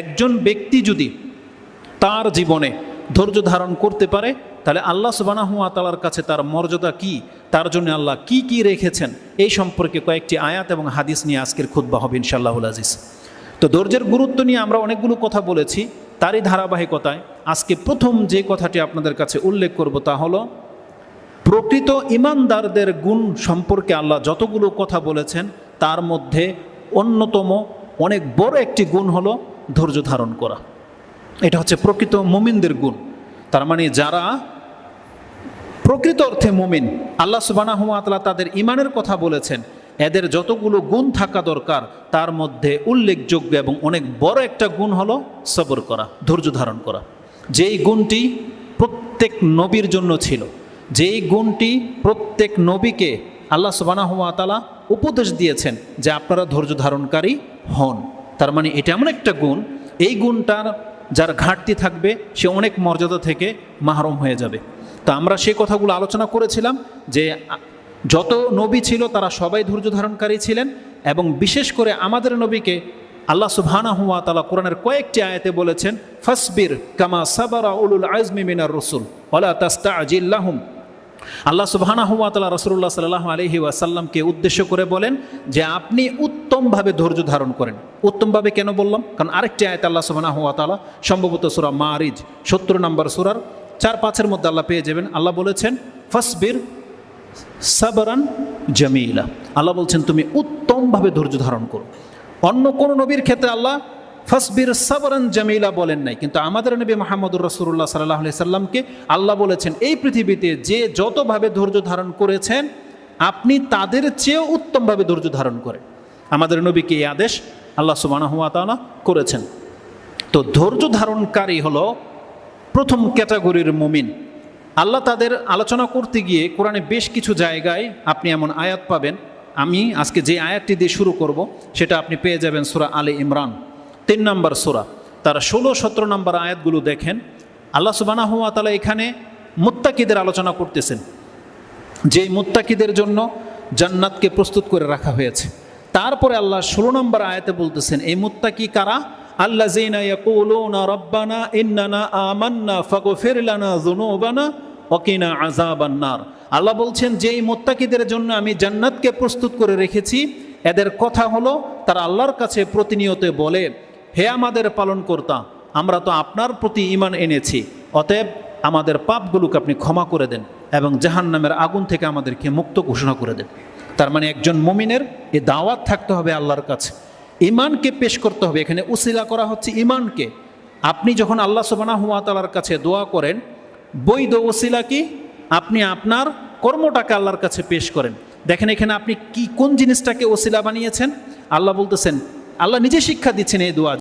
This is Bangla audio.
একজন ব্যক্তি যদি তার জীবনে ধৈর্য ধারণ করতে পারে তাহলে আল্লাহ সুবহানাহু ওয়া তাআলার কাছে তার মর্যাদা কি, তার জন্য আল্লাহ কি কি রেখেছেন, এই সম্পর্কে কয়েকটি আয়াত এবং হাদিস নিয়ে আজকের খুতবা হবে ইনশাআল্লাহুল আজিজ। তো ধৈর্যের গুরুত্ব নিয়ে আমরা অনেকগুলো কথা বলেছি, তারই ধারাবাহিকতায় আজকে প্রথম যে কথাটি আপনাদের কাছে উল্লেখ করব তা হলো প্রকৃত ঈমানদারদের গুণ সম্পর্কে আল্লাহ যতগুলো কথা বলেছেন তার মধ্যে অন্যতম অনেক বড় একটি গুণ হলো ধৈর্য ধারণ করা। এটা হচ্ছে প্রকৃত মুমিনদের গুণ। তার মানে যারা প্রকৃত অর্থে মুমিন, আল্লাহ সুবহানাহু ওয়া তাআলা তাদের ঈমানের কথা বলেছেন, এদের যতগুলো গুণ থাকা দরকার তার মধ্যে উল্লেখযোগ্য এবং অনেক বড় একটা গুণ হলো সবর করা, ধৈর্য ধারণ করা। যেই গুণটি প্রত্যেক নবীর জন্য ছিল, যেই গুণটি প্রত্যেক নবীকে আল্লাহ সুবহানাহু ওয়া তাআলা উপদেশ দিয়েছেন যে আপনারা ধৈর্য ধারণকারী হন। তার মানে এটা এমন একটা গুণ, এই গুণটার যার ঘাটতি থাকবে সে অনেক মর্যাদা থেকে মাহরুম হয়ে যাবে। তো আমরা সেই কথাগুলো আলোচনা করেছিলাম যে যত নবী ছিল তারা সবাই ধৈর্য ধারণকারী ছিলেন, এবং বিশেষ করে আমাদের নবীকে আল্লাহ সুবহানাহু ওয়া তাআলা কোরআনের কয়েকটি আয়াতে বলেছেন ফাসবির কামা সাবারা উলুল আজমি মিনার রসুল ওয়ালা তাস্তাজিল লাহুম। আল্লাহ সুবহানাহু ওয়া তাআলা রাসূলুল্লাহ সাল্লাল্লাহু আলাইহি ওয়াসাল্লামকে উদ্দেশ্য করে বলেন যে আপনি উত্তমভাবে ধৈর্য ধারণ করেন। উত্তমভাবে কেন বললাম? কারণ আরেকটি আয়াত আল্লাহ সুবহানাহু ওয়া তাআলা সম্ভবত সূরা মারিজ 70 নম্বর সূরার 4-5 মধ্যে আল্লাহ পেয়ে যাবেন। আল্লাহ বলেছেন ফাসবির সাবরান জামিলা। আল্লাহ বলছেন তুমি উত্তমভাবে ধৈর্য ধারণ করো। অন্য কোন নবীর ক্ষেত্রে আল্লাহ ফাসবির সাবরান জামিলা বলেন নাই, কিন্তু আমাদের নবী মুহাম্মদুর রাসূলুল্লাহ সাল্লাল্লাহু আলাইহি সাল্লামকে আল্লাহ বলেছেন এই পৃথিবীতে যে যতভাবে ধৈর্য ধারণ করেছেন আপনি তাদের চেয়েও উত্তমভাবে ধৈর্য ধারণ করেন। আমাদের নবীকে এই আদেশ আল্লাহ সুবহানাহু ওয়া তাআলা করেছেন। তো ধৈর্য ধারণকারী হলো প্রথম ক্যাটাগরির মুমিন। আল্লাহ তাদের আলোচনা করতে গিয়ে কোরআনে বেশ কিছু জায়গায় আপনি এমন আয়াত পাবেন, আমি আজকে যে আয়াতটি দিয়ে শুরু করব সেটা আপনি পেয়ে যাবেন সূরা আলে ইমরান 3 নম্বর সূরা, তার 16-17 নম্বর আয়াতগুলো দেখেন। আল্লাহ সুবহানাহু ওয়া তাআলা এখানে মুত্তাকিদের আলোচনা করতেছেন, যে মুত্তাকিদের জন্য জান্নাতকে প্রস্তুত করে রাখা হয়েছে। তারপরে আল্লাহ 16 নম্বর আয়াতে বলতেছেন এই মুত্তাকি কারা? আল্লাযীনা ইয়াকুলুনা রাব্বানা ইন্নানা আমান্না ফাগফির লানা যুনুবানা ওয়া কিনা আযাবান নার। আল্লাহ বলছেন যে এই মুত্তাকিদের জন্য আমি জান্নাতকে প্রস্তুত করে রেখেছি, এদের কথা হলো তারা আল্লাহর কাছে প্রতিনিয়ত বলে হে আমাদের পালনকর্তা, আমরা তো আপনার প্রতি ঈমান এনেছি, অতএব আমাদের পাপগুলোকে আপনি ক্ষমা করে দেন এবং জাহান্নামের আগুন থেকে আমাদেরকে মুক্ত ঘোষণা করে দেন। তার মানে একজন মুমিনের এই দাওয়াত থাকতে হবে আল্লাহর কাছে, ঈমানকে পেশ করতে হবে। এখানে উসিলা করা হচ্ছে ঈমানকে। আপনি যখন আল্লাহ সুবহানাহু ওয়া তাআলার কাছে দোয়া করেন, বৈধ উসিলা কি? আপনি আপনার কর্মটাকে আল্লাহর কাছে পেশ করেন। দেখেন এখানে আপনি কোন জিনিসটাকে ওসিলা বানিয়েছেন? আল্লাহ বলতেছেন, আল্লাহ নিজে শিক্ষা দিচ্ছেন এই দোয়া।